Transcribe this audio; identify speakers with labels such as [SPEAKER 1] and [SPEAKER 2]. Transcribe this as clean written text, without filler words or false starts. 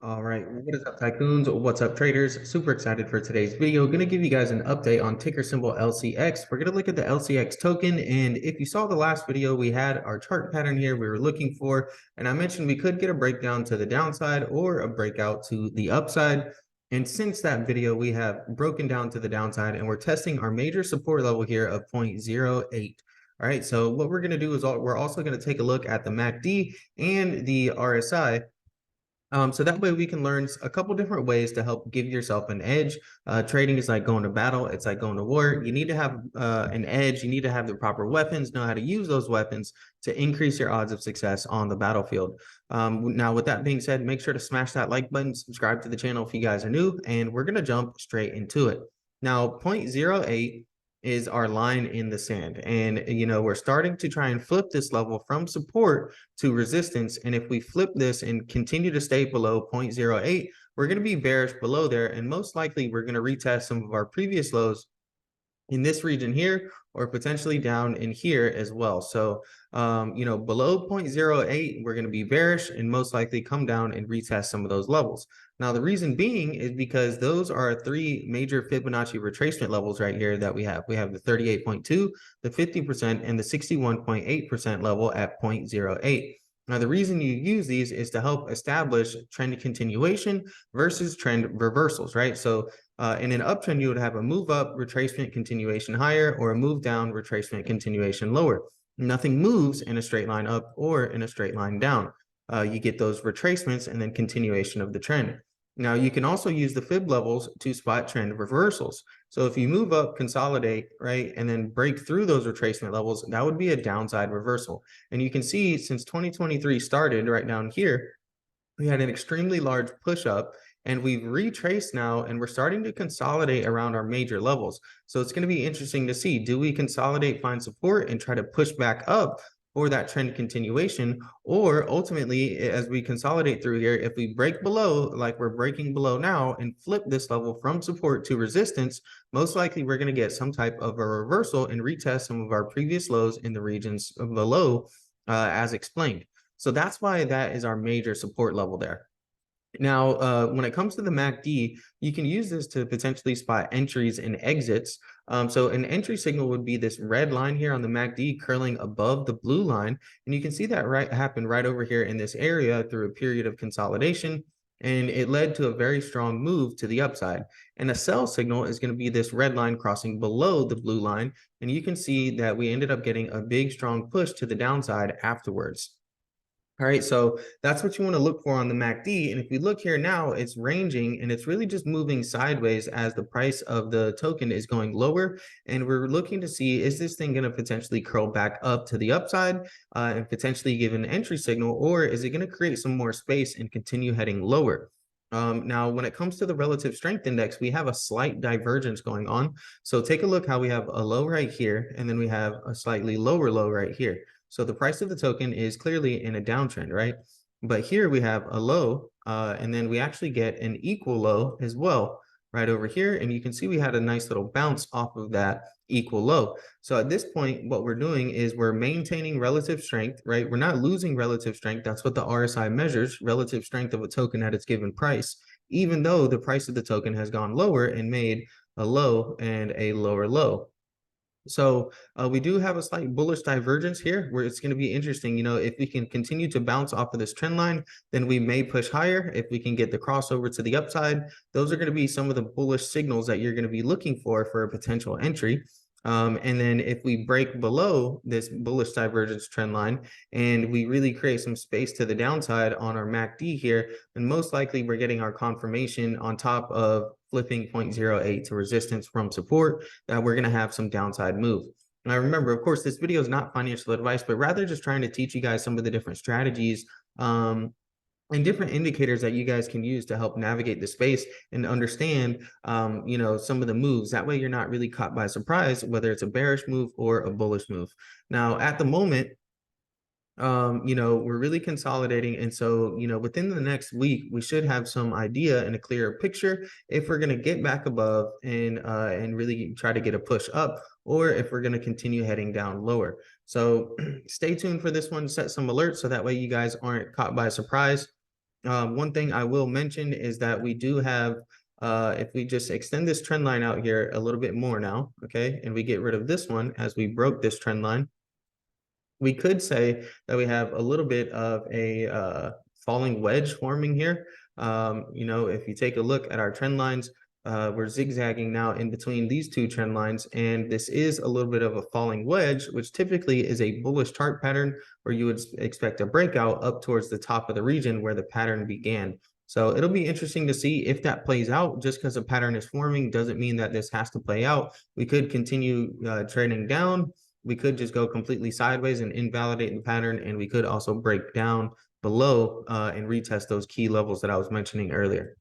[SPEAKER 1] All right, what is up, tycoons? What's up, traders? Super excited for today's video. Going to give you guys an update on ticker symbol LCX. We're going to look at the LCX token, and if you saw the last video, we had our chart pattern here we were looking for, and I mentioned we could get a breakdown to the downside or a breakout to the upside. And since that video, we have broken down to the downside, and we're testing our major support level here of 0.08. All right, so what we're going to do is we're also going to take a look at the MACD and the RSI. So that way we can learn a couple different ways to help give yourself an edge. Trading is like going to battle. It's like going to war. You need to have an edge. You need to have the proper weapons, know how to use those weapons to increase your odds of success on the battlefield. Now, with that being said, make sure to smash that like button, subscribe to the channel if you guys are new, and we're going to jump straight into it. Now, 0.08 is our line in the sand. And, we're starting to try and flip this level from support to resistance. And if we flip this and continue to stay below 0.08, we're going to be bearish below there. And most likely we're going to retest some of our previous lows in this region here, or potentially down in here as well. So, below 0.08, we're going to be bearish and most likely come down and retest some of those levels. Now, the reason being is because those are three major Fibonacci retracement levels right here that we have. We have the 38.2, the 50%, and the 61.8% level at 0.08. Now, the reason you use these is to help establish trend continuation versus trend reversals, right? So in an uptrend, you would have a move up, retracement, continuation higher, or a move down, retracement, continuation lower. Nothing moves in a straight line up or in a straight line down. You get those retracements and then continuation of the trend. Now, you can also use the fib levels to spot trend reversals. So if you move up, consolidate, right, and then break through those retracement levels, that would be a downside reversal. And you can see since 2023 started right down here, we had an extremely large push up and we've retraced now and we're starting to consolidate around our major levels. So it's going to be interesting to see, do we consolidate, find support and try to push back up for that trend continuation? Or ultimately, as we consolidate through here, if we break below, like we're breaking below now and flip this level from support to resistance, most likely we're going to get some type of a reversal and retest some of our previous lows in the regions below as explained. So that's why that is our major support level there. Now, when it comes to the MACD, you can use this to potentially spot entries and exits. So an entry signal would be this red line here on the MACD curling above the blue line. And you can see that happen right over here in this area through a period of consolidation. And it led to a very strong move to the upside. And a sell signal is going to be this red line crossing below the blue line. And you can see that we ended up getting a big, strong push to the downside afterwards. All right, so that's what you want to look for on the MACD. And if we look here now, it's ranging and it's really just moving sideways as the price of the token is going lower. And we're looking to see, is this thing going to potentially curl back up to the upside and potentially give an entry signal, or is it going to create some more space and continue heading lower? Now, when it comes to the relative strength index, we have a slight divergence going on. So take a look how we have a low right here, and then we have a slightly lower low right here. So the price of the token is clearly in a downtrend, right? But here we have a low, and then we actually get an equal low as well right over here. And you can see we had a nice little bounce off of that equal low. So at this point, what we're doing is we're maintaining relative strength, right? We're not losing relative strength. That's what the RSI measures, relative strength of a token at its given price, even though the price of the token has gone lower and made a low and a lower low. So we do have a slight bullish divergence here where it's going to be interesting. If we can continue to bounce off of this trend line, then we may push higher. If we can get the crossover to the upside, those are going to be some of the bullish signals that you're going to be looking for a potential entry. And then if we break below this bullish divergence trend line and we really create some space to the downside on our MACD here, then most likely we're getting our confirmation on top of flipping 0.08 to resistance from support that we're going to have some downside move. And I remember, of course, this video is not financial advice, but rather just trying to teach you guys some of the different strategies and different indicators that you guys can use to help navigate the space and understand, some of the moves. That way you're not really caught by surprise, whether it's a bearish move or a bullish move. Now, at the moment, we're really consolidating. And so, within the next week, we should have some idea and a clearer picture if we're going to get back above and really try to get a push up, or if we're going to continue heading down lower. So stay tuned for this one, set some alerts so that way you guys aren't caught by surprise. One thing I will mention is that we do have, if we just extend this trend line out here a little bit more now, okay, and we get rid of this one as we broke this trend line, we could say that we have a little bit of a falling wedge forming here. If you take a look at our trend lines, we're zigzagging now in between these two trend lines, and this is a little bit of a falling wedge, which typically is a bullish chart pattern where you would expect a breakout up towards the top of the region where the pattern began. So it'll be interesting to see if that plays out. Just because a pattern is forming doesn't mean that this has to play out. We could continue trading down. We could just go completely sideways and invalidate the pattern, and we could also break down below and retest those key levels that I was mentioning earlier.